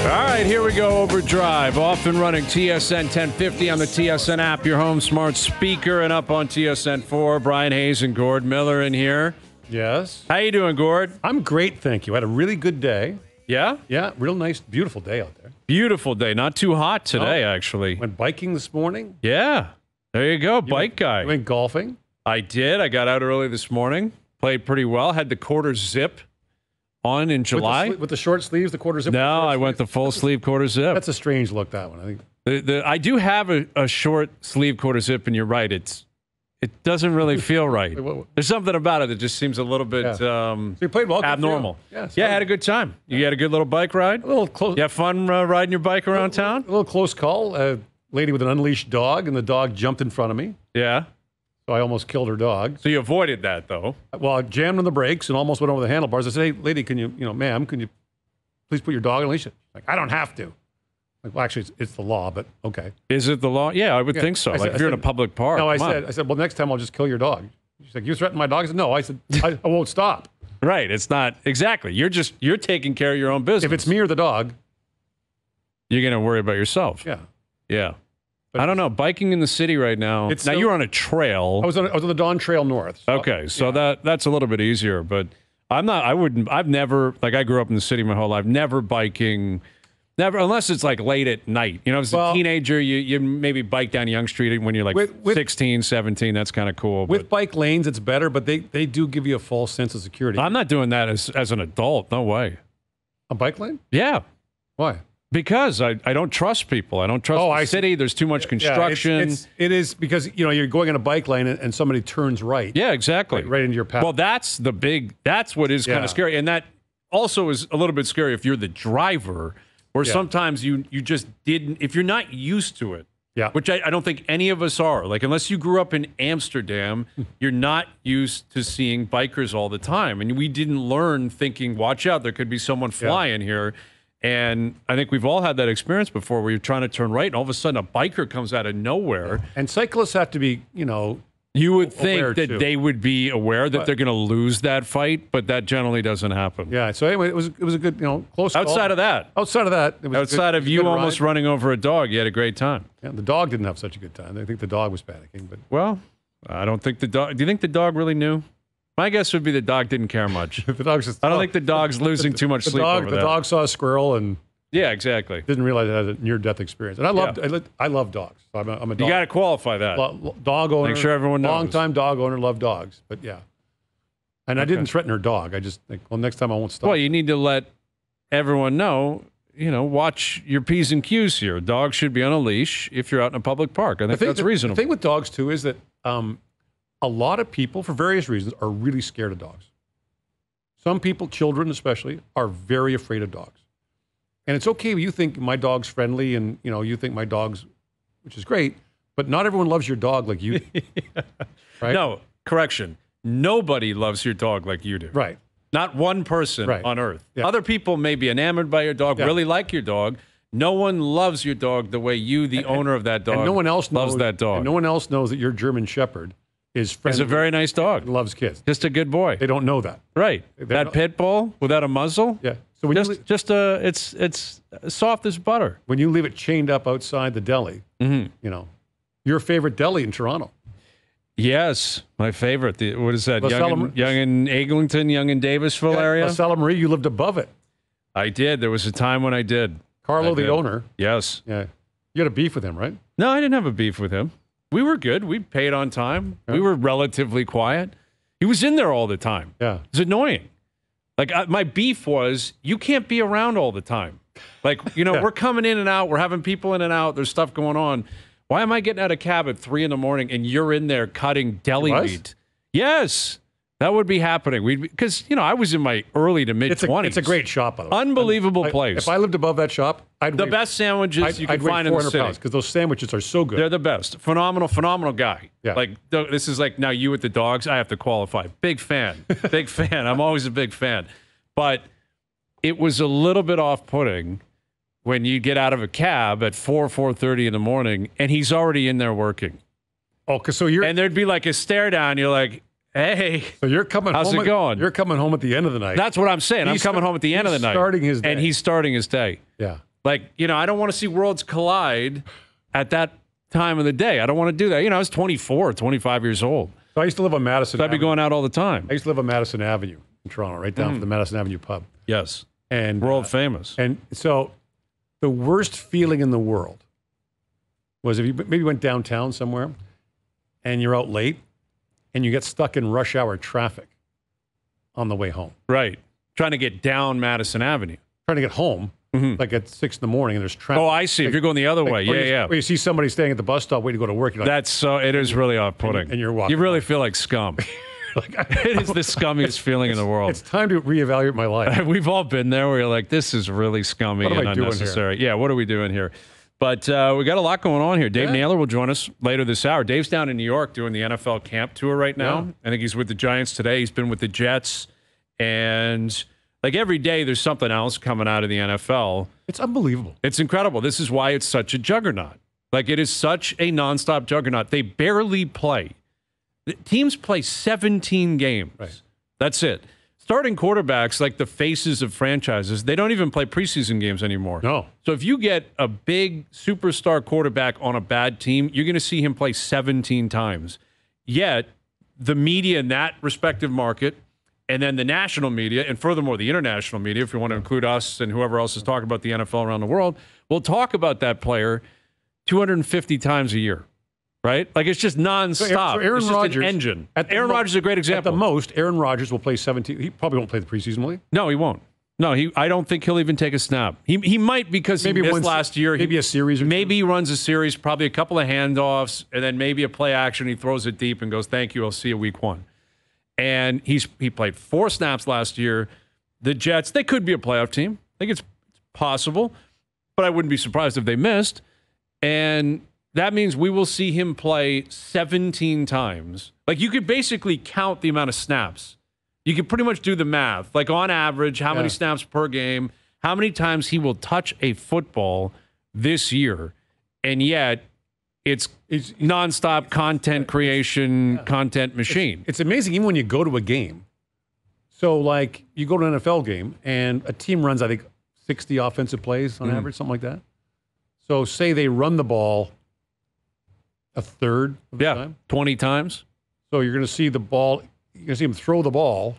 All right, here we go. OverDrive, off and running. TSN 1050 on the TSN app, your home smart speaker, and up on TSN 4. Bryan Hayes and Gord Miller in here. Yes. How you doing, Gord? I'm great, thank you. I had a really good day. Yeah? Yeah, real nice, beautiful day out there. Beautiful day. Not too hot today, actually. Went biking this morning. Yeah. There you go, bike guy. You went golfing. I did. I got out early this morning. Played pretty well. Had the quarter zip on in July. With the short sleeves, the quarter zip? No, I went the full sleeve quarter zip. That's a strange look, that one, I think. I do have a short sleeve quarter zip, and you're right. It doesn't really feel right. There's something about it that just seems a little bit So you played well. abnormal. Yeah, I had a good time. You had a good little bike ride? A little close. You have fun riding your bike around town? A little close call. A lady with an unleashed dog, and the dog jumped in front of me. Yeah. So I almost killed her dog. So you avoided that, though. Well, I jammed on the brakes and almost went over the handlebars. I said, hey, lady, ma'am, can you please put your dog on a leash? Like, I don't have to. Like, well, actually, it's the law, but okay. Is it the law? Yeah, I would think so. If you're in a public park. No, I said, well, next time I'll just kill your dog. She's like, you threatened my dog? I said, no. I said, I won't stop. Right. It's not exactly. You're taking care of your own business. If it's me or the dog, you're going to worry about yourself. Yeah. Yeah. But I don't know. Biking in the city right now. Now you're on a trail. I was on the Dawn Trail North. So, okay, so that's a little bit easier. But I've never, like, I grew up in the city my whole life, never biking, never, unless it's like late at night. You know, as a teenager, you maybe bike down Young Street when you're like 16, 17. That's kind of cool. With bike lanes, it's better, but they do give you a false sense of security. I'm not doing that as an adult. No way. A bike lane? Yeah. Why? Because I don't trust people. I don't trust the city. There's too much construction. It is because, you're going on a bike lane and somebody turns right. Yeah, exactly. Right into your path. Well, that's what is kind of scary. And that also is a little bit scary if you're the driver, where sometimes you just didn't, if you're not used to it, which I don't think any of us are. Like, unless you grew up in Amsterdam, you're not used to seeing bikers all the time. And we didn't learn thinking, watch out, there could be someone flying here. And I think we've all had that experience before where you're trying to turn right and all of a sudden a biker comes out of nowhere. And cyclists have to be, you would think that they would be aware that they're going to lose that fight, but that generally doesn't happen. Yeah. So anyway, it was a good, close call. Outside of that, it was outside of you almost running over a dog, you had a great time. Yeah, the dog didn't have such a good time. I think the dog was panicking. But I don't think the dog. Do you think the dog really knew? My guess would be the dog didn't care much. I don't think the dog's losing too much sleep over that. The dog saw a squirrel and didn't realize it had a near-death experience. And I love dogs. So I'm a dog. You got to qualify that. Dog owner. Make sure everyone knows. Long-time dog owner, love dogs. But and I didn't threaten her dog. I just think, next time I won't stop. Well, you need to let everyone know. Watch your P's and Q's here. Dogs should be on a leash if you're out in a public park. I think that's reasonable. The thing with dogs too is that. A lot of people, for various reasons, are really scared of dogs. Some people, children especially, are very afraid of dogs. And it's okay if you think my dog's friendly and, you think my dog's, which is great, but not everyone loves your dog like you do. Right? No, correction. Nobody loves your dog like you do. Right. Not one person on earth. Yeah. Other people may be enamored by your dog, really like your dog. No one loves your dog the way you, the owner of that dog, and no one else loves that dog. And no one else knows that your German Shepherd is friendly. He's a very nice dog. Loves kids. Just a good boy. They don't know that. Right. That pit bull without a muzzle. Yeah. So when it's soft as butter. When you leave it chained up outside the deli, your favorite deli in Toronto. Yes, my favorite. What is that? Young in Eglinton, Young in Davisville area. La Salle Marie, you lived above it. I did. There was a time when I did. Carlo, the owner. Yes. Yeah. You had a beef with him, right? No, I didn't have a beef with him. We were good. We paid on time. Yeah. We were relatively quiet. He was in there all the time. Yeah. It was annoying. Like, my beef was, you can't be around all the time. Like, we're coming in and out. We're having people in and out. There's stuff going on. Why am I getting out of cab at 3 a.m. and you're in there cutting deli meat? Yes. That would be happening. Because, I was in my early to mid-20s. It's a great shop, by the way. Unbelievable place. If I lived above that shop, the best sandwiches you can find in the city. Because those sandwiches are so good. They're the best. Phenomenal guy. Yeah. Like, this is like, now you with the dogs, I have to qualify. Big fan. Big fan. I'm always a big fan. But it was a little bit off-putting when you get out of a cab at 4:30 in the morning, and he's already in there working. Oh, and there'd be like a stare down. You're like, hey, so you're coming how's home it going? You're coming home at the end of the night. That's what I'm saying. I'm coming home at the end of the night. Starting his day. And he's starting his day. Yeah. Like, I don't want to see worlds collide at that time of the day. I don't want to do that. I was 24, 25 years old. So I used to live on Madison Avenue. I'd be going out all the time. I used to live on Madison Avenue in Toronto, right down from the Madison Avenue pub. Yes. And world famous. And so the worst feeling in the world was if you maybe went downtown somewhere and you're out late and you get stuck in rush hour traffic on the way home. Right. Trying to get down Madison Avenue. Trying to get home, like at 6 in the morning, and there's traffic. Oh, I see. If you're going the other way. Yeah. Where you see somebody staying at the bus stop waiting to go to work. You're like, it is really off-putting. And you're walking. You really feel like scum. It is the scummiest feeling in the world. It's time to reevaluate my life. We've all been there where you're like, this is really scummy and unnecessary. Yeah, what are we doing here? But we got a lot going on here. Dave Naylor will join us later this hour. Dave's down in New York doing the NFL camp tour right now. Yeah. I think he's with the Giants today. He's been with the Jets. And like every day, there's something else coming out of the NFL. It's unbelievable. It's incredible. This is why it's such a juggernaut. Like it is such a nonstop juggernaut. They barely play. The teams play 17 games. Right. That's it. Starting quarterbacks, like the faces of franchises, they don't even play preseason games anymore. No. So if you get a big superstar quarterback on a bad team, you're going to see him play 17 times. Yet, the media in that respective market, and then the national media, and furthermore, the international media, if you want to include us and whoever else is talking about the NFL around the world, will talk about that player 250 times a year. Right? Like, it's just nonstop. So Aaron it's just Rodgers, an engine. Aaron Rodgers is a great example. At the most, Aaron Rodgers will play 17. He probably won't play the preseason, will he? No, he won't. No, I don't think he'll even take a snap. He might because maybe he missed last year. Maybe a series or maybe he runs a series, probably a couple of handoffs, and then maybe a play action. He throws it deep and goes, thank you, I'll see you week 1. And he played 4 snaps last year. The Jets, they could be a playoff team. I think it's possible, but I wouldn't be surprised if they missed. And that means we will see him play 17 times. Like, you could basically count the amount of snaps. You could pretty much do the math. Like, on average, how many snaps per game, how many times he will touch a football this year. And yet, it's nonstop content creation, content machine. It's amazing even when you go to a game. So, like, you go to an NFL game, and a team runs, I think, 60 offensive plays on average, something like that. So, say they run the ball a third of the time? 20 times. So you're going to see the ball, you're going to see him throw the ball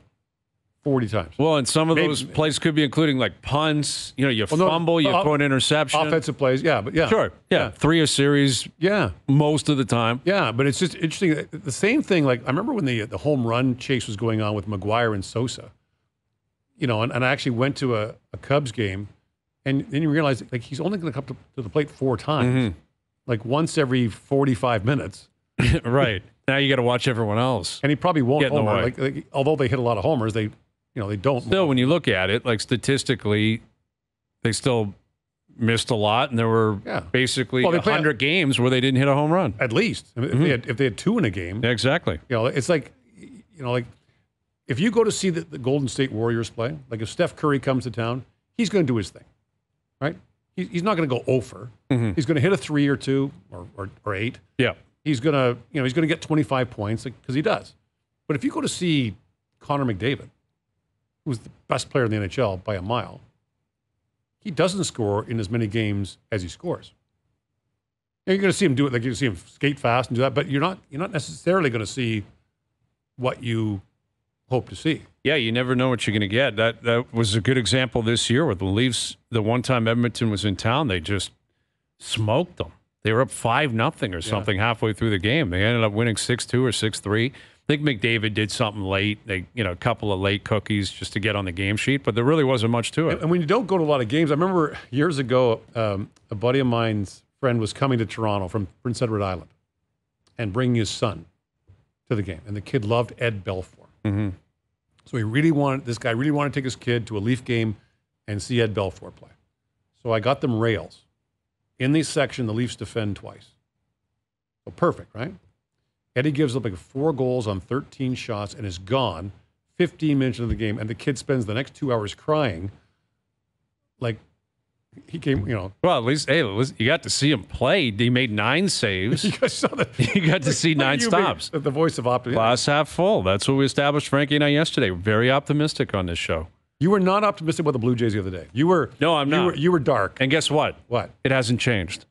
40 times. Well, and some of those plays could be including like punts, you fumble, you throw an interception. Offensive plays, Sure, 3 a series, most of the time. Yeah, but it's just interesting. The same thing, like I remember when the home run chase was going on with McGuire and Sosa, and I actually went to a Cubs game, and then you realize like he's only going to come to the plate 4 times. Mm-hmm. Like once every 45 minutes. Right. Now you got to watch everyone else. And he probably won't homer. Like, although they hit a lot of homers, they don't. Still, when you look at it, like statistically, they still missed a lot, and there were basically 100 games where they didn't hit a home run. At least. I mean, if they had 2 in a game. Yeah, exactly. It's like, like if you go to see the Golden State Warriors play, like if Steph Curry comes to town, he's going to do his thing, right? He's not going to go over. Mm-hmm. He's going to hit a 3 or 2 or 8. Yeah. He's going to get 25 points because he does. But if you go to see Connor McDavid, who's the best player in the NHL by a mile, he doesn't score in as many games as he scores. You're going to see him do it, like you're going to see him skate fast and do that, but you're not necessarily going to see what you hope to see. Yeah, you never know what you're going to get. That was a good example this year with the Leafs. The one time Edmonton was in town, they just smoked them. They were up 5-0 or something halfway through the game. They ended up winning 6-2 or 6-3. I think McDavid did something late. A couple of late cookies just to get on the game sheet, but there really wasn't much to it. And when you don't go to a lot of games, I remember years ago, a buddy of mine's friend was coming to Toronto from Prince Edward Island and bringing his son to the game. And the kid loved Ed Belfour. Mm-hmm. So this guy really wanted to take his kid to a Leaf game and see Ed Belfour play. So I got them rails. In this section, the Leafs defend twice. So perfect, right? Eddie gives up like 4 goals on 13 shots and is gone 15 minutes into the game. And the kid spends the next 2 hours crying. Like, he came, Well, at least you got to see him play. He made 9 saves. You got to see 9 stops. The voice of optimism. Glass half full. That's what we established, Frankie and I, yesterday. We're very optimistic on this show. You were not optimistic about the Blue Jays the other day. You were. No, I'm not. You were dark. And guess what? What? It hasn't changed.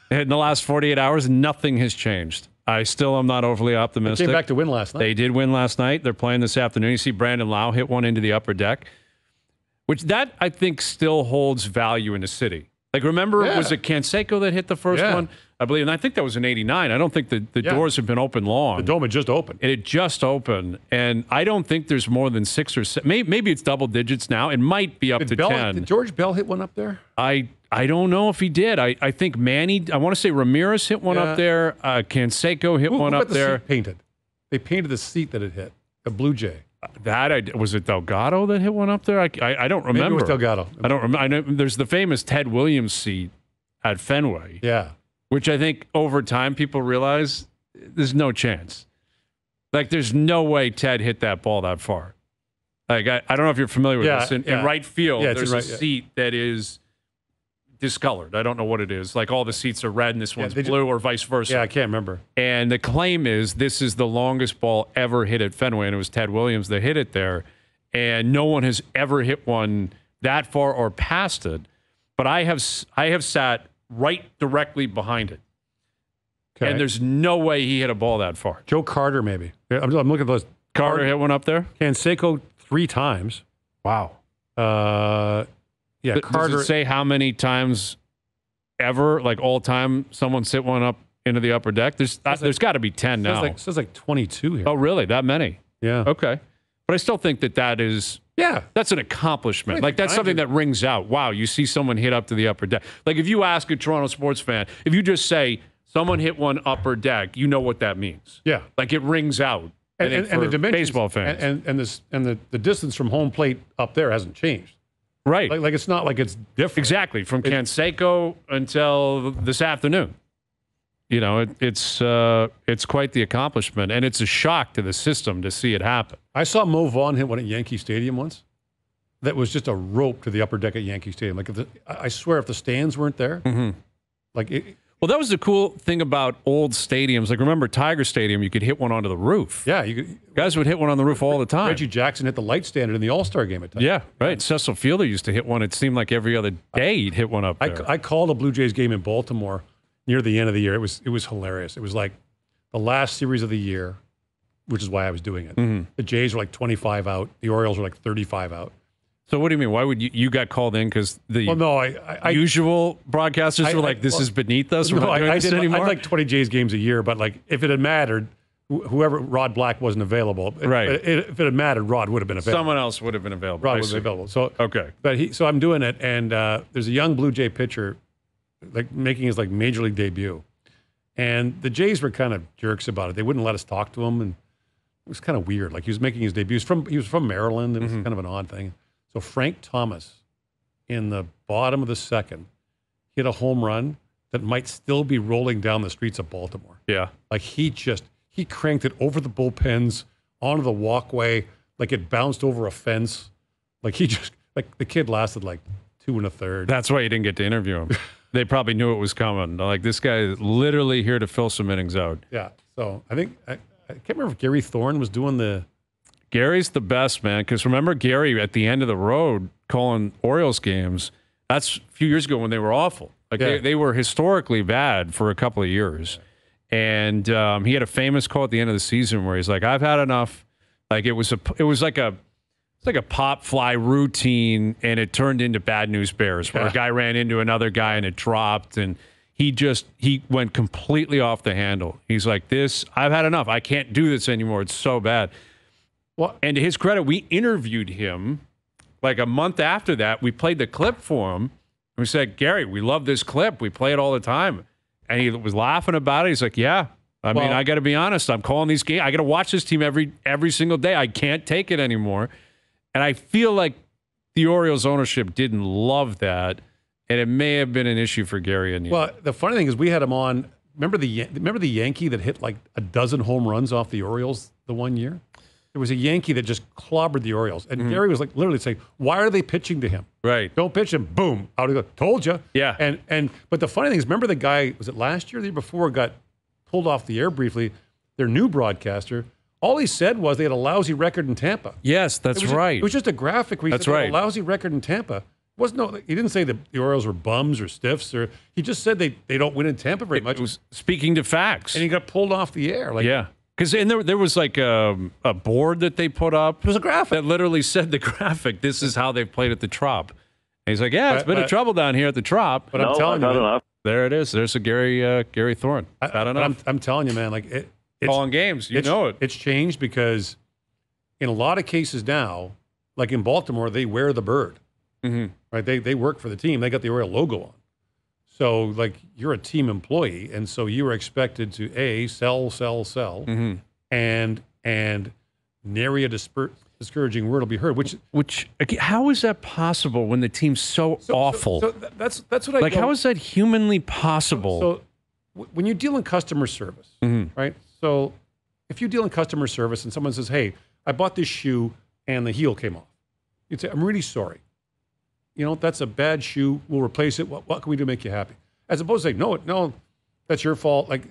In the last 48 hours, nothing has changed. I still am not overly optimistic. They came back to win last night. They did win last night. They're playing this afternoon. You see Brandon Lau hit one into the upper deck, which that I think still holds value in the city. Like, remember, was it Canseco that hit the first one? I believe, and I think that was in '89. I don't think the doors have been open long. The dome had just opened. It had just opened, and I don't think there's more than 6 or 7. Maybe it's double digits now. It might be up to 10. Did George Bell hit one up there? I don't know if he did. I think Manny, I want to say Ramirez hit one up there. Canseco hit one up there. Seat painted? They painted the seat that it hit, a Blue Jay. Was it Delgado that hit one up there? I don't remember. Maybe it was Delgado. I don't remember. I know there's the famous Ted Williams seat at Fenway. Yeah. Which I think over time people realize there's no chance. Like, there's no way Ted hit that ball that far. Like, I don't know if you're familiar with this. In right field, there's a seat that is discolored. I don't know what it is. Like, all the seats are red and this one's blue, or vice versa. Yeah, I can't remember. And the claim is this is the longest ball ever hit at Fenway, and it was Ted Williams that hit it there. And no one has ever hit one that far or past it. But I have sat right directly behind it. Okay. And there's no way he hit a ball that far. Joe Carter, maybe. I'm looking at those. Carter hit one up there? Canseco 3 times. Wow. Carter. Does it say how many times ever, like all time, someone's hit one up into the upper deck? There's got to be 10 now. It says like 22 here. Oh, really? That many? Yeah. Okay. But I still think that is... Yeah. That's an accomplishment. Like, that's something that rings out. Wow, you see someone hit up to the upper deck. Like, if you ask a Toronto sports fan, if you just say, someone hit one upper deck, you know what that means. Yeah. Like, it rings out. And the dimensions, baseball fans. And the distance from home plate up there hasn't changed. Right. Like it's not like it's different. Exactly. From Canseco until this afternoon. You know, it's quite the accomplishment, and it's a shock to the system to see it happen. I saw Mo Vaughn hit one at Yankee Stadium once. That was just a rope to the upper deck at Yankee Stadium. Like, I swear, if the stands weren't there, well, that was the cool thing about old stadiums. Like, remember Tiger Stadium? You could hit one onto the roof. Yeah, guys would hit one on the roof all the time. Reggie Jackson hit the light standard in the All-Star game at times. Yeah, right. Cecil Fielder used to hit one. It seemed like every other day he'd hit one up there. I called a Blue Jays game in Baltimore near the end of the year. It was hilarious. It was like the last series of the year, which is why I was doing it. Mm-hmm. The Jays were like 25 out. The Orioles were like 35 out. So what do you mean? Why would you got called in? Because the usual broadcasters were like, this is beneath us. We're not doing this anymore. I'd like 20 Jays games a year, but like if it had mattered, whoever, Rod Black wasn't available. Right. If it had mattered, Rod would have been available. Someone else would have been available. Rod would have been available. So okay. But so I'm doing it, and there's a young Blue Jay pitcher like making his like major league debut, and the Jays were kind of jerks about it. They wouldn't let us talk to him, and it was kind of weird. Like, he was making his debut. He was from Maryland. It was kind of an odd thing. So Frank Thomas, in the bottom of the second, hit a home run that might still be rolling down the streets of Baltimore. Yeah. Like, he cranked it over the bullpens, onto the walkway, like it bounced over a fence. Like, the kid lasted like 2 1/3. That's why you didn't get to interview him. They probably knew it was coming. They're like, this guy is literally here to fill some innings out. Yeah. So I think, I can't remember if Gary Thorne was doing the... Gary's the best, man, because remember Gary at the end of the road calling Orioles games? That's a few years ago when they were awful. Like, they were historically bad for a couple of years. And he had a famous quote at the end of the season where he's like, I've had enough. Like, it was like a pop fly routine, and it turned into Bad News Bears, where a guy ran into another guy and it dropped, and he went completely off the handle. He's like, I've had enough. I can't do this anymore. It's so bad. Well, and to his credit, we interviewed him like a month after that. We played the clip for him. And we said, Gary, we love this clip. We play it all the time. And he was laughing about it. He's like, yeah. I mean, I got to be honest. I'm calling these games. I got to watch this team every single day. I can't take it anymore. And I feel like the Orioles ownership didn't love that. And it may have been an issue for Gary and you. Well, the funny thing is we had him on. Remember the Yankee that hit like a dozen home runs off the Orioles the one year? There was a Yankee that just clobbered the Orioles. And Gary was like literally saying, why are they pitching to him? Right. Don't pitch him. Boom. Out he goes. Told you. Yeah. But the funny thing is, remember the guy, was it last year or the year before, got pulled off the air briefly, their new broadcaster, All he said was they had a lousy record in Tampa. Yes, that's right. It was just a graphic where he said they had a lousy record in Tampa. He didn't say that the Orioles were bums or stiffs, or he just said they don't win in Tampa very much. It was speaking to facts. And he got pulled off the air. Because there was like a board that they put up. It was a graphic that literally said the graphic. This is how they've played at the Trop. And he's like, it's been a trouble down here at the Trop. But I'm telling you, enough. There it is. There's a Gary Thorne. Not enough. I'm telling you, man, like it's calling games. You know it. It's changed because in a lot of cases now, like in Baltimore, they wear the bird. Mm-hmm. Right? They work for the team. They got the Oriole logo on. So, like, you're a team employee, and so you are expected to sell, mm-hmm. and nary a discouraging word will be heard. Which how is that possible when the team's so awful? So that's what I like. How is that humanly possible? So when you deal in customer service, mm-hmm. right? So if you deal in customer service and someone says, "Hey, I bought this shoe and the heel came off," you'd say, "I'm really sorry. That's a bad shoe. We'll replace it. What can we do to make you happy?" As opposed to saying, no, that's your fault. Like,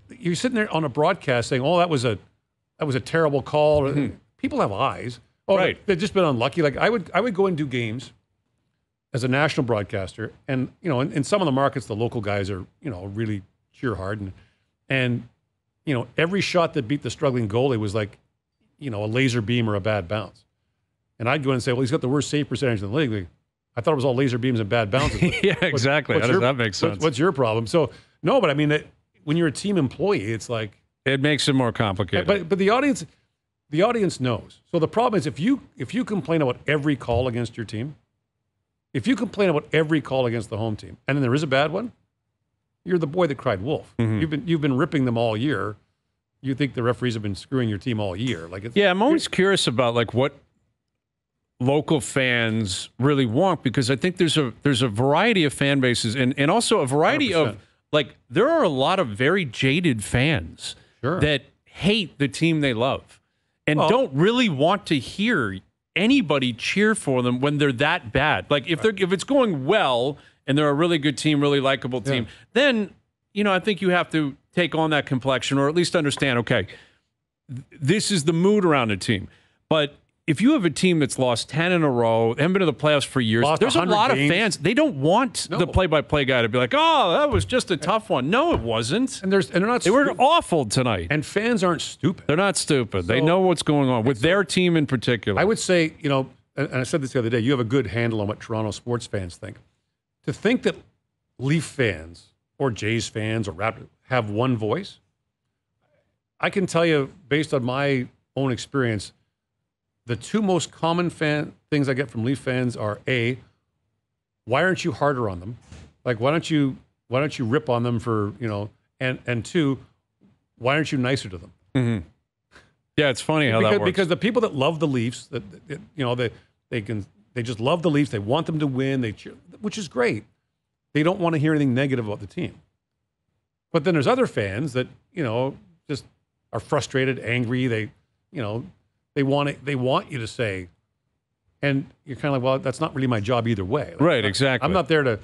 you're sitting there on a broadcast saying, "Oh, that was a terrible call." Mm-hmm. People have eyes. Oh, right. They've just been unlucky. Like I would go and do games as a national broadcaster, and in some of the markets, the local guys are really cheer hard, and every shot that beat the struggling goalie was like a laser beam or a bad bounce. And I'd go in and say, well, he's got the worst save percentage in the league. I thought it was all laser beams and bad bounces. Yeah, exactly. How does that make sense? What's your problem? So, no, but I mean, when you're a team employee, it's like... It makes it more complicated. But the audience knows. So the problem is if you complain about every call against your team, if you complain about every call against the home team, and then there is a bad one, you're the boy that cried wolf. Mm-hmm. You've been ripping them all year. You think the referees have been screwing your team all year. I'm always curious about like what local fans really want, because I think there's a variety of fan bases and also a variety 100%. of like there are a lot of very jaded fans that hate the team they love and don't really want to hear anybody cheer for them when they're that bad. Like if it's going well and they're a really good team, really likable team, then I think you have to take on that complexion or at least understand, okay, this is the mood around the team. But if you have a team that's lost 10 in a row, haven't been to the playoffs for years, there's a lot of fans. They don't want the play-by-play guy to be like, "Oh, that was just a tough one." No, it wasn't. And they're not. They were awful tonight. And fans aren't stupid. They're not stupid. They know what's going on with their team in particular. I would say, and I said this the other day, you have a good handle on what Toronto sports fans think. To think that Leaf fans or Jays fans or Raptors have one voice, I can tell you based on my own experience. The two most common things I get from Leaf fans are A, why aren't you harder on them? Like why don't you rip on them for and two, why aren't you nicer to them? Mm-hmm. Yeah, it's funny how that works. Because the people that love the Leafs, they just love the Leafs. They want them to win. They cheer, which is great. They don't want to hear anything negative about the team. But then there's other fans that just are frustrated, angry. They want you to say, and you're kind of like, well, that's not really my job either way. Like, right, exactly. I'm not there to,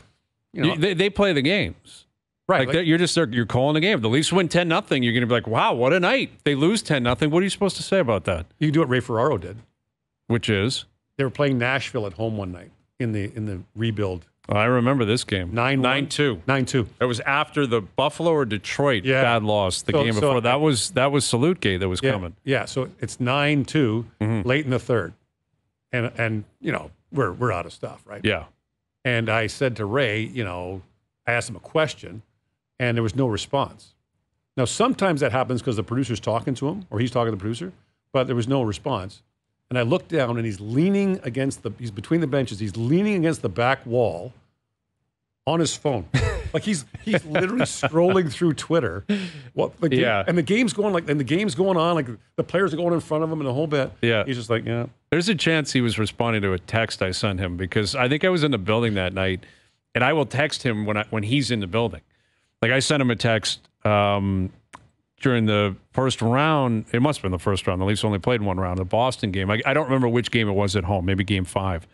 They play the games. Right. Like you're calling the game. The Leafs win 10-0. You're going to be like, wow, what a night. They lose 10-0. What are you supposed to say about that? You can do what Ray Ferraro did. Which is? They were playing Nashville at home one night in the rebuild. Oh, I remember this game. 9-2. 9-2. That was after the Buffalo or Detroit bad loss the game before. That was Salute-gate that was coming. Yeah, so it's 9-2 late in the third. And we're out of stuff, right? Yeah. And I said to Ray, I asked him a question and there was no response. Now, sometimes that happens because the producer's talking to him or he's talking to the producer, but there was no response. And I looked down and he's leaning he's between the benches. He's leaning against the back wall on his phone. Like he's literally scrolling through Twitter. And the game's going on, like the players are going in front of him and the whole bit. Yeah. He's just like, yeah. There's a chance he was responding to a text I sent him because I think I was in the building that night and I will text him when he's in the building. Like I sent him a text during the first round. It must have been the first round. The Leafs only played one round, the Boston game. I don't remember which game it was at home, maybe game 5.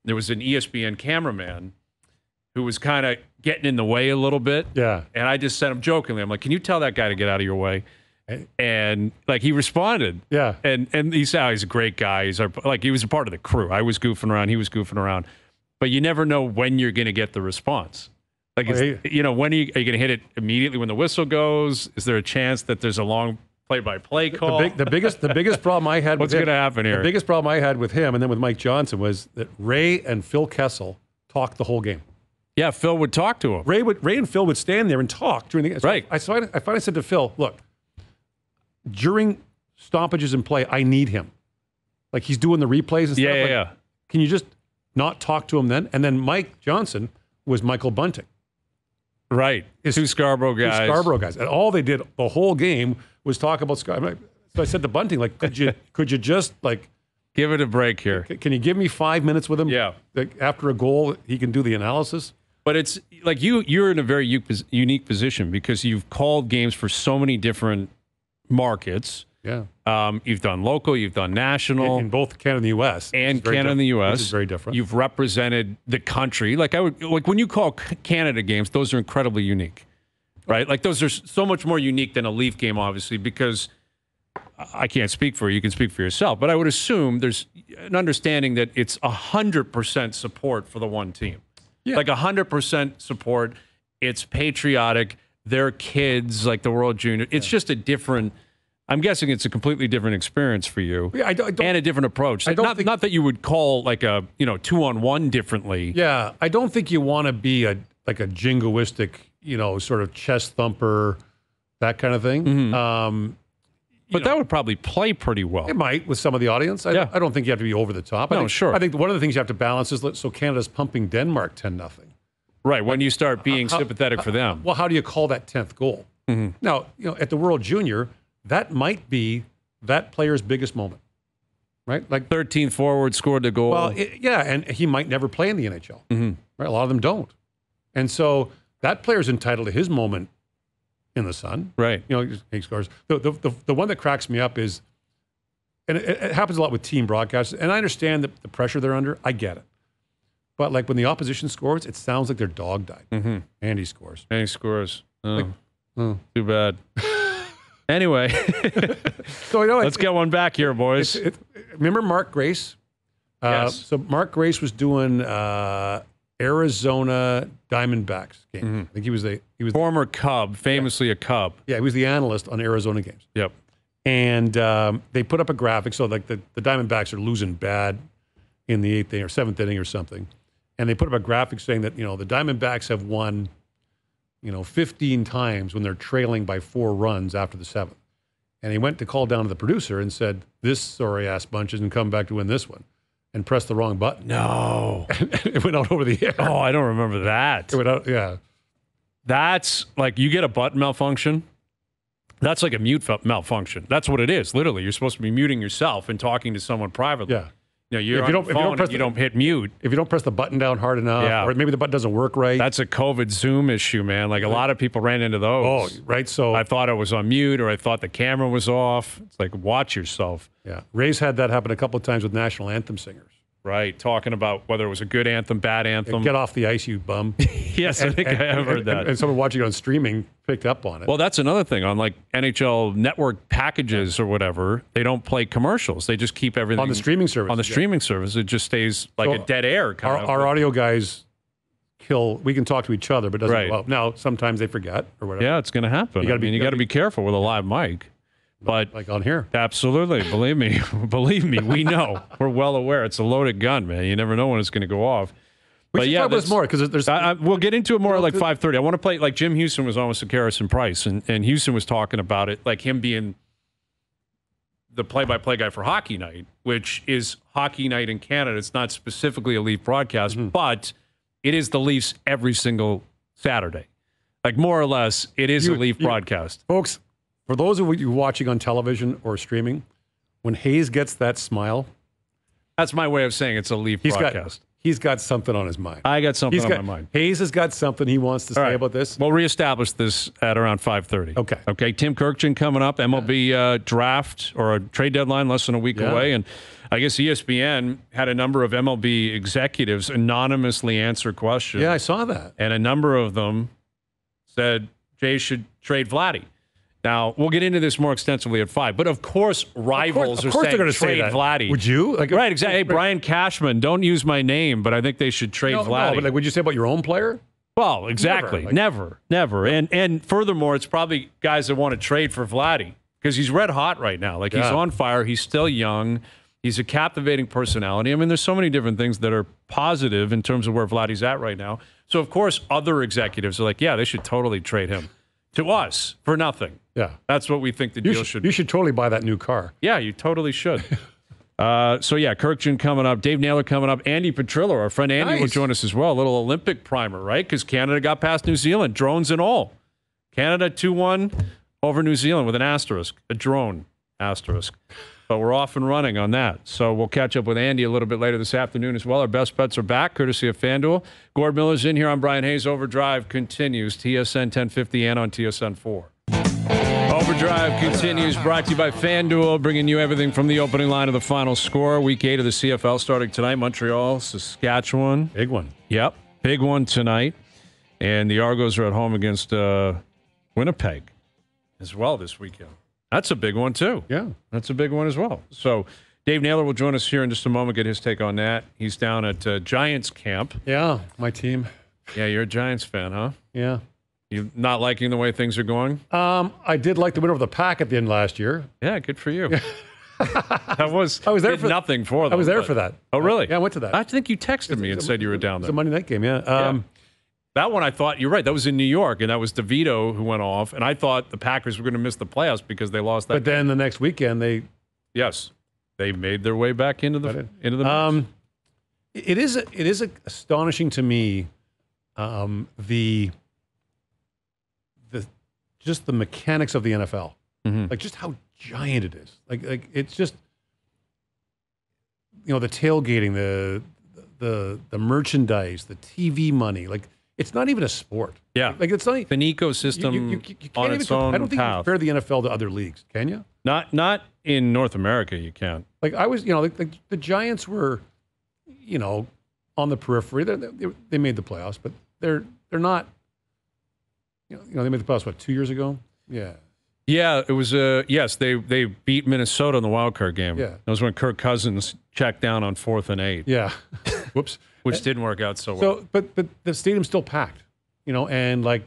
There was an ESPN cameraman who was kind of getting in the way a little bit. Yeah. And I just sent him jokingly. I'm like, can you tell that guy to get out of your way? And like he responded. Yeah. And he said, he's a great guy. He was a part of the crew. I was goofing around. He was goofing around. But you never know when you're going to get the response. Like, when are you going to hit it immediately when the whistle goes? Is there a chance that there's a long play-by-play call? The biggest problem I had What's going to happen here? The biggest problem I had with him and then with Mike Johnson was that Ray and Phil Kessel talked the whole game. Yeah, Phil would talk to him. Ray and Phil would stand there and talk during the game. So right. I finally said to Phil, look, during stoppages in play, I need him. Like he's doing the replays and stuff. Yeah. Can you just not talk to him then? And then Mike Johnson was Michael Bunting. Right. Two Scarborough guys. And all they did the whole game was talk about Scarborough. So I said to Bunting, like, could you just like give it a break here? Can you give me 5 minutes with him? Yeah. Like, after a goal, he can do the analysis. But it's like you're in a very unique position because you've called games for so many different markets. Yeah. You've done local, you've done national. In both Canada and the U.S. And Canada and the U.S. Which is very different. You've represented the country. Like when you call Canada games, those are incredibly unique, right? Like those are so much more unique than a Leaf game, obviously, because I can't speak for you. You can speak for yourself. But I would assume there's an understanding that it's 100% support for the one team. Yeah. Like 100% support. It's patriotic. They're kids, like the World Junior. It's just a different... I'm guessing it's a completely different experience for you, and a different approach. Not that you would call like a 2-on-1 differently. Yeah, I don't think you want to be a jingoistic, sort of chest thumper, that kind of thing. Mm-hmm. But that would probably play pretty well. It might with some of the audience. I don't think you have to be over the top. Sure. I think one of the things you have to balance is so Canada's pumping Denmark 10-0. Right. When you start being sympathetic for them. Well, how do you call that 10th goal? Mm-hmm. Now, at the World Junior. That might be that player's biggest moment, right? Like 13th forward scored the goal. Well, and he might never play in the NHL. Mm-hmm. Right? A lot of them don't, and so that player's entitled to his moment in the sun. Right? He scores. The one that cracks me up is, and it happens a lot with team broadcasts, and I understand the pressure they're under. I get it, but like when the opposition scores, it sounds like their dog died. Mm-hmm. And he scores. Oh, too bad. Anyway, so let's get one back here, boys. Remember Mark Grace? Yes. So Mark Grace was doing Arizona Diamondbacks game. Mm-hmm. I think he was former Cub, famously a Cub. Yeah, he was the analyst on Arizona games. Yep. And they put up a graphic. So like the Diamondbacks are losing bad in the 8th inning or 7th inning or something, and they put up a graphic saying that the Diamondbacks have won 15 times when they're trailing by 4 runs after the 7th. And he went to call down to the producer and said, this sorry-ass bunch isn't come back to win this one, and pressed the wrong button. No. And it went out over the air. Oh, I don't remember that. It went out, yeah. That's like you get a button malfunction. That's like a mute malfunction. That's what it is, literally. You're supposed to be muting yourself and talking to someone privately. Yeah. You're on the phone and you don't hit mute. If you don't press the button down hard enough, or maybe the button doesn't work right. That's a COVID Zoom issue, man. Like a lot of people ran into those. Oh, right. So I thought it was on mute or I thought the camera was off. It's like, watch yourself. Yeah. Ray's had that happen a couple of times with national anthem singers. Right. Talking about whether it was a good anthem, bad anthem. Get off the ice, you bum. Yes, I think I have heard that. And someone watching it on streaming picked up on it. Well, that's another thing. On like NHL network packages or whatever, they don't play commercials. They just keep everything. On the streaming service. On the streaming service, it just stays like a dead air kind of. Our audio guys we can talk to each other, but it doesn't go out. Now, sometimes they forget or whatever. Yeah, it's going to happen. You got to be careful with a live mic. But like on here. Absolutely. Believe me, we know. We're well aware. It's a loaded gun, man. You never know when it's going to go off. We should talk about this more because there's. We'll get into it more at like 5:30. I want to play like Jim Houston was on with Sakaris and Price, and Houston was talking about it, like him being the play-by-play guy for Hockey Night, which is Hockey Night in Canada. It's not specifically a Leaf broadcast, but it is the Leafs every single Saturday. Like more or less, it is a Leaf broadcast. Folks, for those of you watching on television or streaming, when Hayes gets that smile, that's my way of saying it's a Leaf broadcast. He's got something on his mind. I got something on my mind. Hayes has got something he wants to say about this. We'll reestablish this at around 5:30. Okay. Tim Kirkjian coming up. MLB draft or a trade deadline less than a week away. And I guess ESPN had a number of MLB executives anonymously answer questions. Yeah, I saw that. And a number of them said Jay should trade Vladdy. Now, we'll get into this more extensively at 5. But, of course, rivals are saying trade Vladdy. Would you? Right, exactly. Hey, Brian Cashman, don't use my name, but I think they should trade Vladdy. No, but would you say about your own player? Well, exactly. Never. And furthermore, it's probably guys that want to trade for Vladdy because he's red hot right now. He's on fire. He's still young. He's a captivating personality. I mean, there's so many different things that are positive in terms of where Vladdy's at right now. So, of course, other executives are like, yeah, they should totally trade him to us for nothing. Yeah. That's what we think the deal should be. You should totally buy that new car. Yeah, you totally should. Kirkjian coming up, Dave Naylor coming up, Andy Petrillo, our friend Andy will join us as well. A little Olympic primer, right? Because Canada got past New Zealand, drones and all. Canada 2-1 over New Zealand with an asterisk, a drone asterisk. But we're off and running on that. So we'll catch up with Andy a little bit later this afternoon as well. Our best bets are back, courtesy of FanDuel. Gord Miller's in here. I'm Brian Hayes. OverDrive continues, TSN 1050 and on TSN 4. OverDrive continues, brought to you by FanDuel, bringing you everything from the opening line to the final score. Week 8 of the CFL starting tonight. Montreal, Saskatchewan. Big one. Yep, big one tonight. And the Argos are at home against Winnipeg as well this weekend. That's a big one, too. Yeah. That's a big one as well. So Dave Naylor will join us here in just a moment, get his take on that. He's down at Giants camp. Yeah, my team. Yeah, you're a Giants fan, huh? Yeah. You not liking the way things are going? I did like the win over the Pack at the end last year. Yeah, good for you. I was there for nothing for them. I was there for that. Oh, really? Yeah, I went to that. I think you texted me and said you were down there. It's a Monday night game, yeah. That one, I thought, you're right, that was in New York, and that was DeVito who went off, and I thought the Packers were going to miss the playoffs because they lost that But then the next weekend, they made their way back into the mix. It is astonishing to me, just the mechanics of the NFL. Mm-hmm. Just how giant it is. It's just, the tailgating, the merchandise, the TV money. It's not even a sport. Yeah. It's not an ecosystem you can't on even its own I don't think you path. compare the NFL to other leagues, can you? Not in North America, you can't. I was, the Giants were, on the periphery. They made the playoffs, but they're not. They made the playoffs 2 years ago. Yeah. Yeah, it was yes. They beat Minnesota in the wild card game. Yeah. That was when Kirk Cousins checked down on 4th and 8. Yeah. Whoops. Which didn't work out so well. So, but the stadium's still packed, and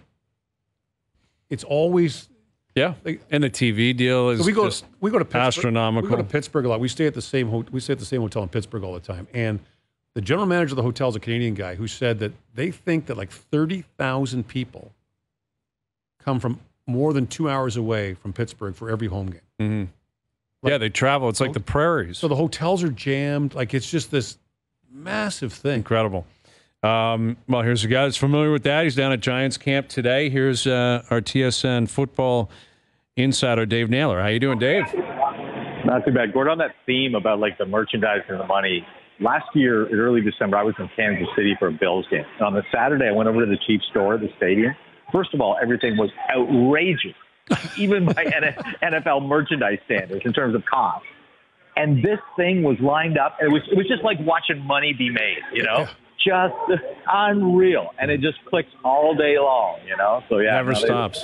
it's always and the TV deal is we go to Pittsburgh, astronomical. We go to Pittsburgh a lot. We stay at the same hotel in Pittsburgh all the time, and the general manager of the hotel is a Canadian guy who said that they think that 30,000 people come from more than 2 hours away from Pittsburgh for every home game. Mm-hmm. They travel. It's like the prairies. So the hotels are jammed. It's just this massive thing. Incredible. Well, here's a guy that's familiar with that. He's down at Giants camp today. Here's our TSN football insider, Dave Naylor. How you doing, Dave? Not too bad. Gord, on that theme about the merchandise and the money, last year in early December, I was in Kansas City for a Bills game. And on the Saturday, I went over to the Chiefs store at the stadium. First of all, everything was outrageous, even by NFL merchandise standards in terms of cost. And this thing was lined up, and it was just like watching money be made, just unreal. And it just clicks all day long, So never stops.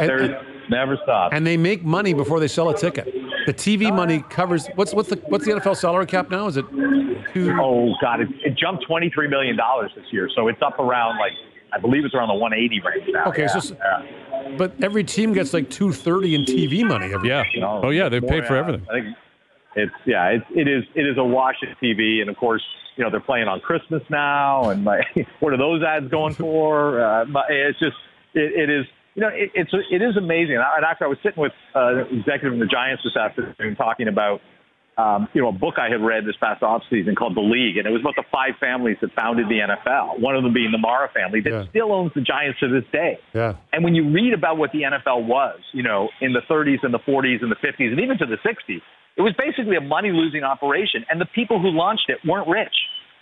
Never stops. And they make money before they sell a ticket. The TV money covers what's the NFL salary cap now? Is it Oh God, it jumped $23 million this year, so it's up around I believe it's around the 180 range now. Okay, but every team gets $230 in TV money every year. They pay for everything. I think it is a wash at TV, and of course, they're playing on Christmas now, and what are those ads going for? It's just it is amazing. And actually, I was sitting with an executive in the Giants this afternoon talking about a book I had read this past offseason called The League, and it was about the 5 families that founded the NFL, one of them being the Mara family that still owns the Giants to this day. Yeah. And when you read about what the NFL was, in the 30s and the 40s and the 50s and even to the 60s, it was basically a money-losing operation, and the people who launched it weren't rich.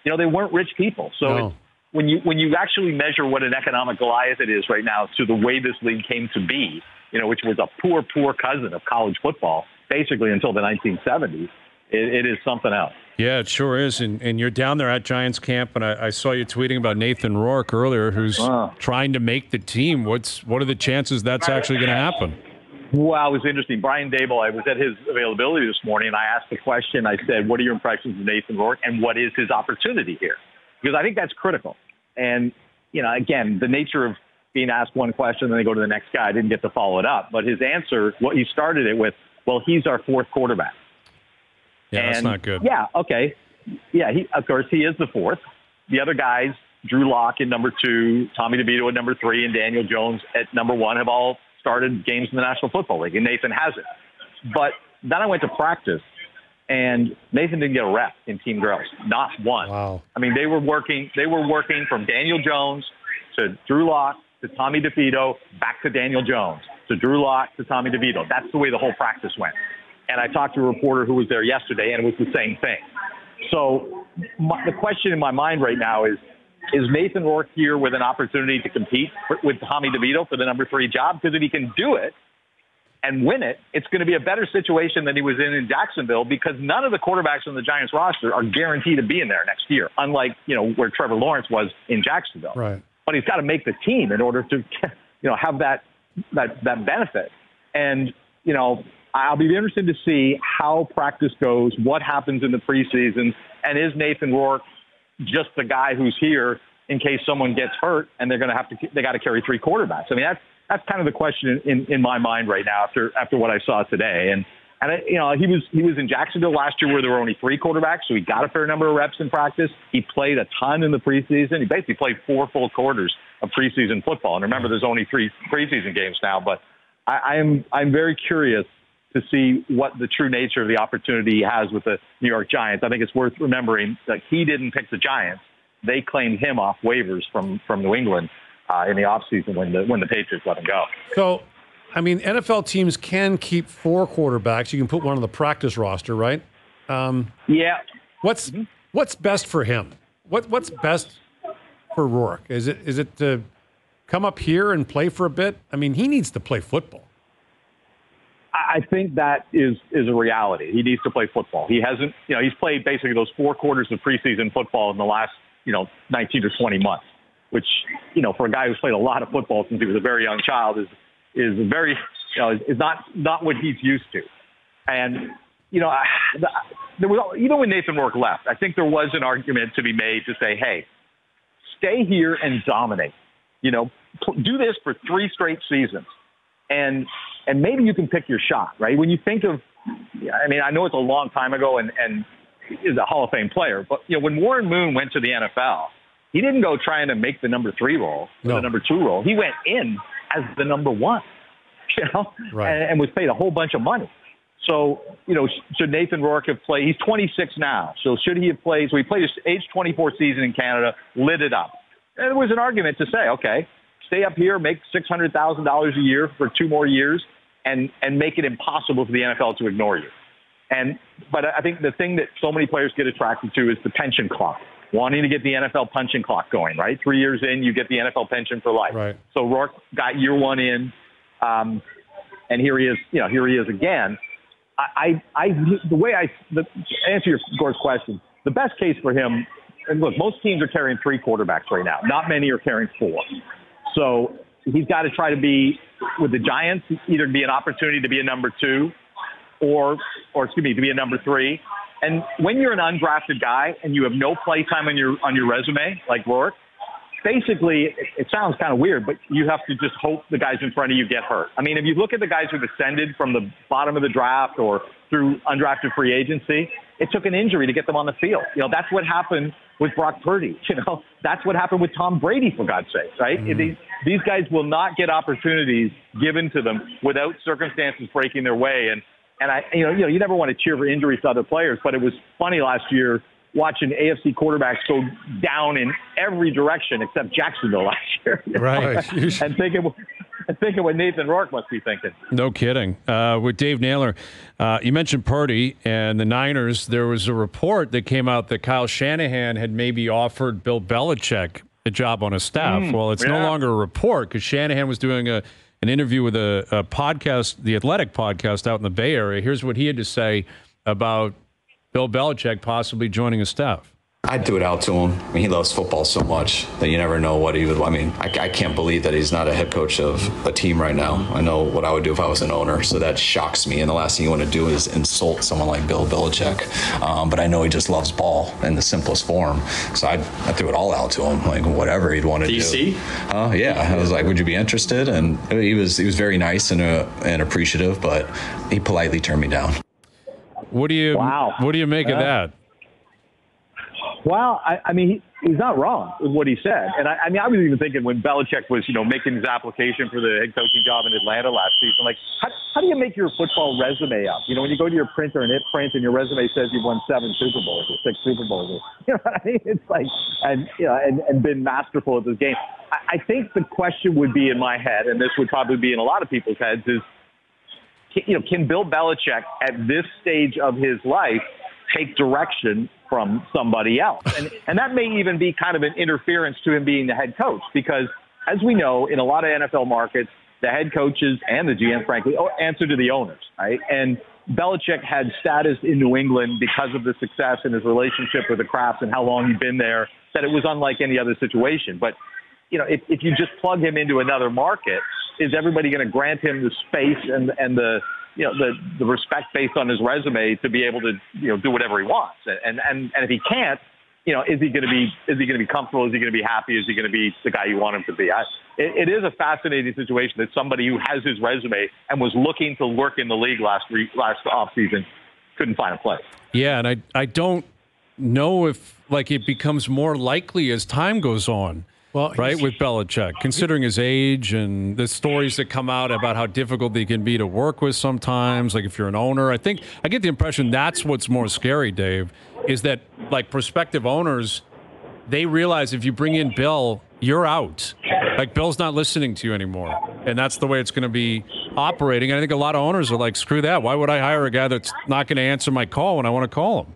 They weren't rich people. So when you actually measure what an economic Goliath it is right now to the way this league came to be, which was a poor cousin of college football, basically until the 1970s, it is something else. Yeah, it sure is. And you're down there at Giants camp, and I saw you tweeting about Nathan Rourke earlier, who's trying to make the team. What are the chances that's actually going to happen? Well, it was interesting. Brian Dable, I was at his availability this morning, and I asked the question. I said, what are your impressions of Nathan Rourke, and what is his opportunity here? Because I think that's critical. And, again, the nature of being asked one question and then they go to the next guy, I didn't get to follow it up. But his answer, what he started it with, well, he's our fourth quarterback. Yeah, that's not good. Yeah, okay. Yeah, of course, he is the fourth. The other guys, Drew Lock at number 2, Tommy DeVito at number 3, and Daniel Jones at number 1, have all started games in the National Football League, and Nathan hasn't. But then I went to practice, and Nathan didn't get a rep in team drills, not one. Wow. I mean, they were working from Daniel Jones to Drew Lock to Tommy DeVito, back to Daniel Jones, to Drew Lock to Tommy DeVito. That's the way the whole practice went. And I talked to a reporter who was there yesterday, and it was the same thing. So the question in my mind right now is Nathan Rourke here with an opportunity to compete with Tommy DeVito for the number 3 job? Because if he can do it and win it, it's going to be a better situation than he was in Jacksonville, because none of the quarterbacks on the Giants roster are guaranteed to be in there next year, unlike, where Trevor Lawrence was in Jacksonville. Right. But he's got to make the team in order to, have that benefit. And, I'll be interested to see how practice goes, what happens in the preseason, and is Nathan Rourke just the guy who's here in case someone gets hurt and they got to carry 3 quarterbacks. I mean, that's kind of the question in my mind right now after what I saw today. And he was in Jacksonville last year where there were only 3 quarterbacks, so he got a fair number of reps in practice. He played a ton in the preseason. He basically played 4 full quarters of preseason football. And remember, there's only 3 preseason games now. But I'm very curious to see what the true nature of the opportunity he has with the New York Giants. I think it's worth remembering that he didn't pick the Giants. They claimed him off waivers from New England in the offseason when the Patriots let him go. So, I mean, NFL teams can keep 4 quarterbacks. You can put one on the practice roster, right? Yeah. What's best for him? What's best for Rourke? Is it to come up here and play for a bit? I mean, he needs to play football. I think that is a reality. He needs to play football. He hasn't, he's played basically those 4 quarters of preseason football in the last, 19 to 20 months, which, for a guy who's played a lot of football since he was a very young child is very, is not what he's used to. And, there was, even when Nathan Rourke left, I think there was an argument to be made to say, hey, stay here and dominate, do this for 3 straight seasons. And maybe you can pick your shot, right? When you think of, I know it's a long time ago and is a Hall of Fame player, but, when Warren Moon went to the NFL, he didn't go trying to make the number 3 role or the number 2 role. He went in as the number 1, right. and was paid a whole bunch of money. So, should Nathan Rourke have played? He's 26 now. So should he have played? So he played his age 24 season in Canada, lit it up. And there was an argument to say, okay, stay up here, make $600,000 a year for 2 more years, and make it impossible for the NFL to ignore you. But I think the thing that so many players get attracted to is the pension clock, wanting to get the NFL pension clock going, right? 3 years in, you get the NFL pension for life. Right. So Rourke got year 1 in, and here he is. Here he is again. To answer your Gord's question, the best case for him, and look, most teams are carrying 3 quarterbacks right now. Not many are carrying 4. So he's got to try to be, with the Giants, either be an opportunity to be a number 2 or to be a number 3. And when you're an undrafted guy and you have no play time on your resume, like Rourke, basically, it sounds kind of weird, but you have to just hope the guys in front of you get hurt. I mean, if you look at the guys who've ascended from the bottom of the draft or through undrafted free agency, it took an injury to get them on the field. That's what happened with Brock Purdy. That's what happened with Tom Brady, for God's sake, right? Mm-hmm. These guys will not get opportunities given to them without circumstances breaking their way. And you never want to cheer for injuries to other players, but it was funny last year watching AFC quarterbacks go down in every direction except Jacksonville last year. Right. and thinking what Nathan Rourke must be thinking. No kidding. With Dave Naylor, you mentioned Purdy and the Niners. There was a report that came out that Kyle Shanahan had maybe offered Bill Belichick a job on his staff. Well, it's no longer a report because Shanahan was doing an interview with a podcast, the Athletic podcast out in the Bay Area. Here's what he had to say about Bill Belichick possibly joining his staff. I'd do it out to him. I mean, he loves football so much that you never know what he would. I mean, I can't believe that he's not a head coach of a team right now. I know what I would do if I was an owner, so that shocks me. And the last thing you want to do is insult someone like Bill Belichick. But I know he just loves ball in the simplest form. So I threw it all out to him, like whatever he'd want to do. DC? Yeah. I was like, would you be interested? And he was very nice and appreciative, but he politely turned me down. What do you make of that? Well, I mean, he's not wrong with what he said. And I mean, I was even thinking when Belichick was, making his application for the head coaching job in Atlanta last season, like, how do you make your football resume up? When you go to your printer and it prints and your resume says you've won 7 Super Bowls or 6 Super Bowls, you know what I mean? It's like, and been masterful at this game. I think the question would be in my head, and this would probably be in a lot of people's heads, is, can Bill Belichick at this stage of his life take direction from somebody else? And that may even be kind of an interference to him being the head coach, because as we know, in a lot of NFL markets, the head coaches and the GM, frankly, answer to the owners, right? And Belichick had status in New England because of the success in his relationship with the Krafts and how long he'd been there, that it was unlike any other situation. But, if you just plug him into another market, is everybody going to grant him the space and the respect based on his resume to be able to do whatever he wants? And if he can't, is he going to be comfortable? Is he going to be happy? Is he going to be the guy you want him to be? It is a fascinating situation that somebody who has his resume and was looking to work in the league last offseason couldn't find a place. Yeah, and I don't know if it becomes more likely as time goes on. Well, right, with Belichick, considering his age and the stories that come out about how difficult he can be to work with sometimes, like if you're an owner. I get the impression that's what's more scary, Dave, is that prospective owners, they realize if you bring in Bill, you're out. Bill's not listening to you anymore. And that's the way it's going to be operating. And I think a lot of owners are like, screw that. Why would I hire a guy that's not going to answer my call when I want to call him?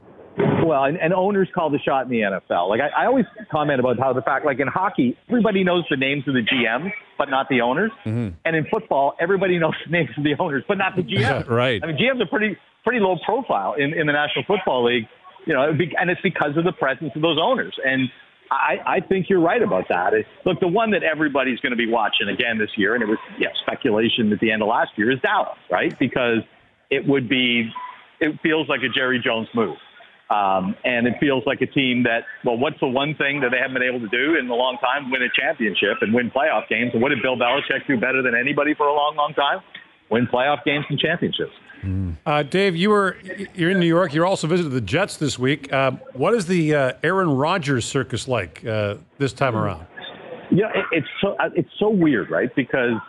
Well, and owners call the shot in the NFL. I always comment about how the fact, in hockey, everybody knows the names of the GMs, but not the owners. Mm-hmm. And in football, everybody knows the names of the owners, but not the GMs. Right. I mean, GMs are pretty low profile in the National Football League, and it's because of the presence of those owners. And I think you're right about that. Look, the one that everybody's going to be watching again this year, and it was speculation at the end of last year, is Dallas, right? Because it feels like a Jerry Jones move. And it feels like a team that, what's the one thing that they haven't been able to do in a long time? Win a championship and win playoff games. And what did Bill Belichick do better than anybody for a long, long time? Win playoff games and championships. Dave, you're in New York. You're also visited the Jets this week. What is the Aaron Rodgers circus like this time around? It's so weird, right? Because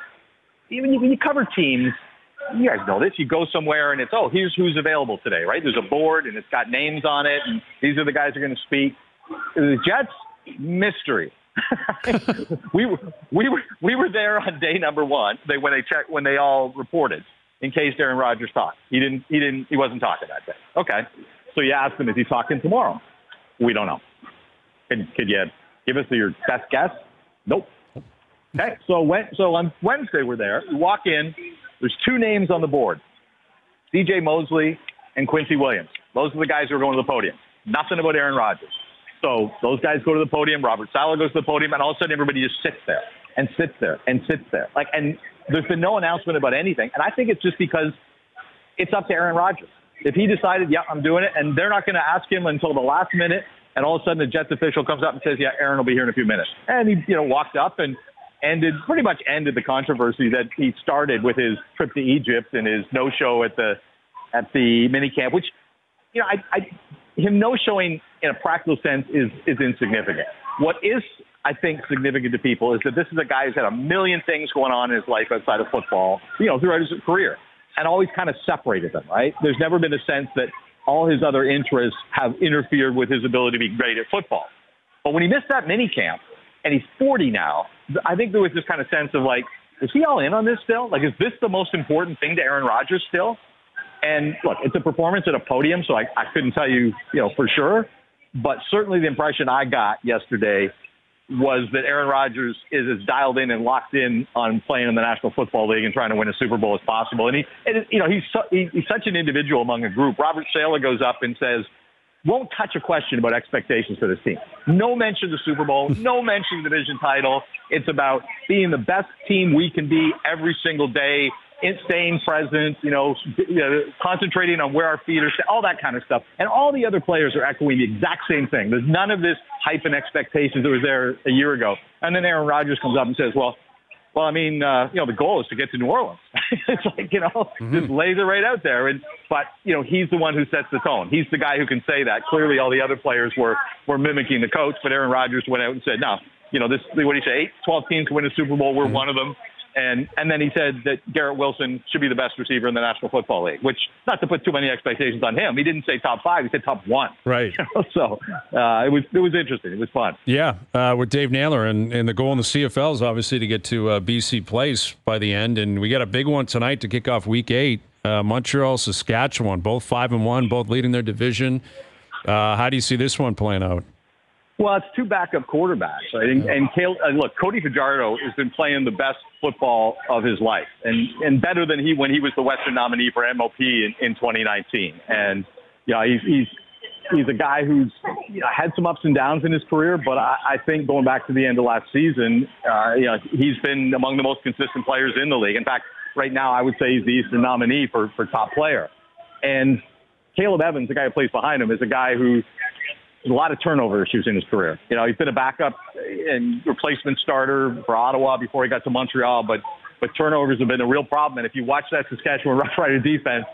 even when you cover teams, you guys know this. You go somewhere and it's, here's who's available today, right? There's a board and it's got names on it, and these are the guys who are going to speak. The Jets, mystery. we were there on day number 1. When they all reported in case Aaron Rodgers talked. He wasn't talking that day. Okay, so you asked him, is he talking tomorrow? We don't know. Could you give us your best guess? Nope. Okay, so on Wednesday we're there. We walk in. There's 2 names on the board, C.J. Mosley and Quincy Williams. Those are the guys who are going to the podium. Nothing about Aaron Rodgers. So those guys go to the podium. Robert Saleh goes to the podium, and all of a sudden everybody just sits there and sits there and sits there. And there's been no announcement about anything. And I think it's just because it's up to Aaron Rodgers. If he decided, I'm doing it, and they're not going to ask him until the last minute, and all of a sudden the Jets official comes up and says, Aaron will be here in a few minutes. And he walked up and pretty much ended the controversy that he started with his trip to Egypt and his no-show at the minicamp, which, him no-showing in a practical sense is insignificant. What is, I think, significant to people is that this is a guy who's had a million things going on in his life outside of football, throughout his career, and always kind of separated them, right? There's never been a sense that all his other interests have interfered with his ability to be great at football. But when he missed that minicamp, and he's 40 now, I think there was this kind of sense of is he all in on this still? Is this the most important thing to Aaron Rodgers still? And look, it's a performance at a podium, so I couldn't tell you, for sure. But certainly the impression I got yesterday was that Aaron Rodgers is as dialed in and locked in on playing in the National Football League and trying to win a Super Bowl as possible. And he's such an individual among a group. Robert Saleh goes up and says, won't touch a question about expectations for this team. No mention of the Super Bowl, no mention of the division title. It's about being the best team we can be every single day, staying present, concentrating on where our feet are, all that kind of stuff. And all the other players are echoing the exact same thing. There's none of this hype and expectations that was there a year ago. And then Aaron Rodgers comes up and says, well, the goal is to get to New Orleans. It's like, just lays it right out there. But he's the one who sets the tone. He's the guy who can say that. Clearly, all the other players were mimicking the coach, but Aaron Rodgers went out and said, no, this, what did he say? 12 teams can win a Super Bowl. We're one of them. And then he said that Garrett Wilson should be the best receiver in the National Football League, which, not to put too many expectations on him, he didn't say top 5, he said top 1. Right. So it was interesting. It was fun. Yeah, with Dave Naylor, and the goal in the CFL is obviously to get to BC Place by the end, and we got a big one tonight to kick off Week 8. Montreal, Saskatchewan, both 5-1, both leading their division. How do you see this one playing out? Well, it's 2 backup quarterbacks, right? And look, Cody Fajardo has been playing the best football of his life, and better than when he was the Western nominee for MOP in 2019. And he's a guy who's had some ups and downs in his career, but I think going back to the end of last season, he's been among the most consistent players in the league. In fact, right now I would say he's the Eastern nominee for top player. And Caleb Evans, the guy who plays behind him, is a guy who a lot of turnover issues in his career. He's been a backup and replacement starter for Ottawa before he got to Montreal, but turnovers have been a real problem. And if you watch that Saskatchewan Rough Rider defense,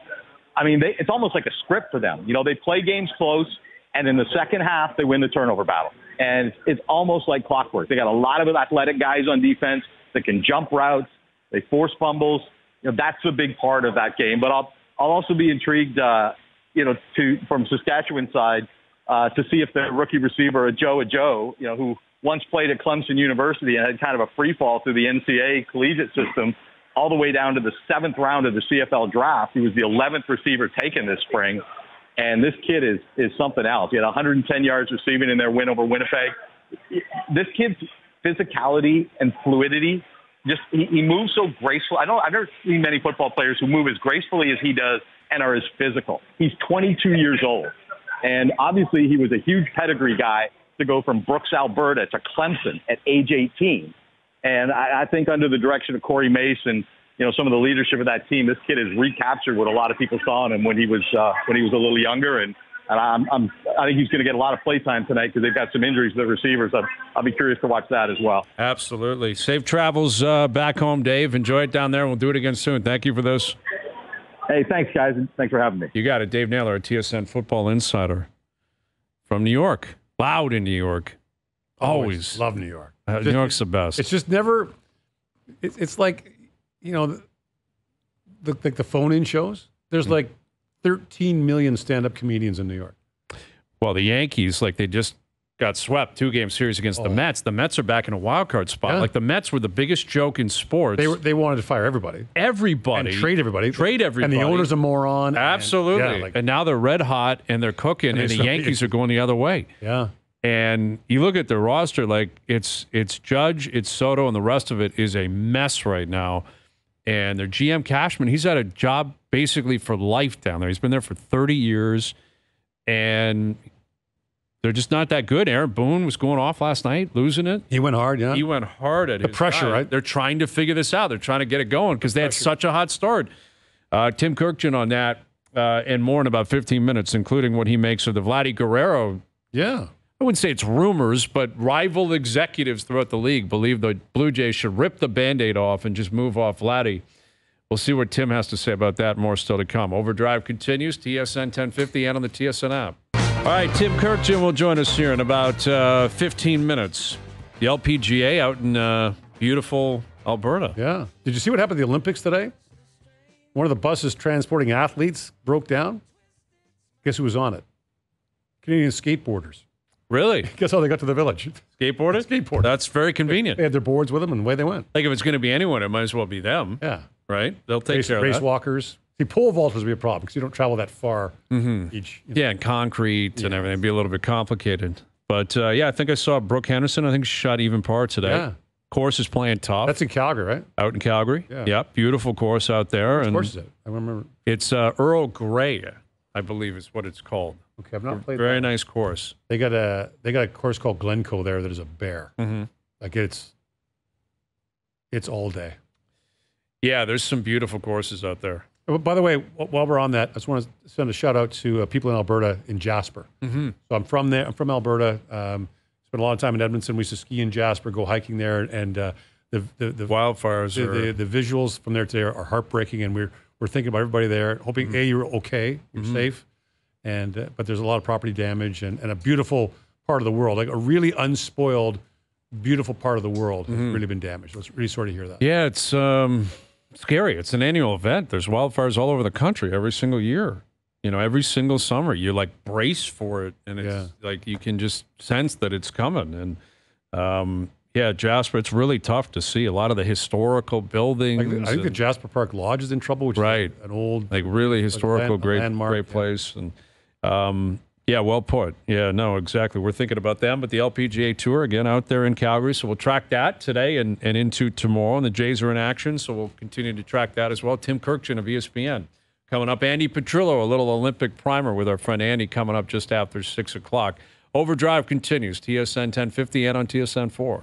I mean, it's almost like a script for them. They play games close, and in the second half, they win the turnover battle. And it's almost like clockwork. They got a lot of athletic guys on defense that can jump routes. They force fumbles. That's a big part of that game. But I'll also be intrigued, from Saskatchewan's side, to see if the rookie receiver, Joe, who once played at Clemson University and had kind of a free fall through the NCAA collegiate system all the way down to the 7th round of the CFL draft. He was the 11th receiver taken this spring. And this kid is something else. He had 110 yards receiving in their win over Winnipeg. This kid's physicality and fluidity, he moves so graceful. I've never seen many football players who move as gracefully as he does and are as physical. He's 22 years old. And obviously, he was a huge pedigree guy to go from Brooks, Alberta to Clemson at age 18. And I think under the direction of Corey Mace and, some of the leadership of that team, this kid has recaptured what a lot of people saw in him when he was a little younger. And I think he's going to get a lot of play time tonight because they've got some injuries to the receivers. I'll be curious to watch that as well. Absolutely. Safe travels back home, Dave. Enjoy it down there. We'll do it again soon. Thank you for this. Hey, thanks, guys. Thanks for having me. You got it. Dave Naylor, a TSN football insider from New York. Loud in New York. Always. Love New York. New York's the best. It's just never – it's like, the phone-in shows. There's like 13 million stand-up comedians in New York. Well, the Yankees, they just got swept 2-game series against the Mets. The Mets are back in a wild card spot. Yeah. The Mets were the biggest joke in sports. They wanted to fire everybody. Everybody. And trade everybody. And the owner's a moron. Absolutely. And now they're red hot and they're cooking, and the Yankees are going the other way. Yeah. And you look at their roster, it's Judge, it's Soto, and the rest of it is a mess right now. And their GM Cashman, he's had a job basically for life down there. He's been there for 30 years, and they're just not that good. Aaron Boone was going off last night, losing it. He went hard, yeah. He went hard at the pressure, guy. right? They're trying to figure this out. They're trying to get it going because they had such a hot start. Tim Kirkjian on that and more in about 15 minutes, including what he makes of the Vladdy Guerrero. Yeah. I wouldn't say it's rumors, but rival executives throughout the league believe the Blue Jays should rip the Band-Aid off and just move off Vladdy. We'll see what Tim has to say about that. More still to come. Overdrive continues, TSN 1050 and on the TSN app. All right, Tim Kirkjian will join us here in about 15 minutes. The LPGA out in beautiful Alberta. Yeah. Did you see what happened at the Olympics today? One of the buses transporting athletes broke down. Guess who was on it? Canadian skateboarders. Really? Guess how they got to the village? Skateboarding? Skateboarding. That's very convenient. They had their boards with them, and away they went. If it's going to be anyone, it might as well be them. Yeah. Right? They'll take care of that. Race walkers. See, pole vaulters would be a problem because you don't travel that far each. Yeah, and concrete and everything. It'd be a little bit complicated. But, I think I saw Brooke Henderson. I think she shot even par today. Yeah. Course is playing tough. That's in Calgary, right? Out in Calgary. Yeah. Yep. Beautiful course out there. Which course is it? I remember. It's Earl Grey, I believe is what it's called. Okay, I've not played. Very nice course. They got a course called Glencoe there that is a bear. Mm-hmm. Like it's all day. Yeah, there's some beautiful courses out there. By the way, while we're on that, I just want to send a shout out to people in Alberta in Jasper. Mm-hmm. So I'm from there. I'm from Alberta. Spent a lot of time in Edmonton. We used to ski in Jasper, go hiking there, and the wildfires, the visuals from there today are heartbreaking. And we're thinking about everybody there, hoping you're okay, you're safe, and but there's a lot of property damage and a beautiful part of the world, like a really unspoiled, beautiful part of the world has really been damaged. So it's really sorry to hear that. Yeah, it's scary. It's an annual event. There's wildfires all over the country every single year. You know, every single summer, you like brace for it, and it's like you can just sense that it's coming. And Jasper, it's really tough to see a lot of the historical buildings. I think the Jasper Park Lodge is in trouble, which is an old, like really historical, great place. And well put. Yeah, no, exactly. We're thinking about them, but the LPGA Tour again out there in Calgary. So we'll track that today and into tomorrow. And the Jays are in action, so we'll continue to track that as well. Tim Kirkchin of ESPN. Coming up, Andy Petrillo, a little Olympic primer with our friend Andy coming up just after 6 o'clock. OverDrive continues, TSN 1050 and on TSN 4.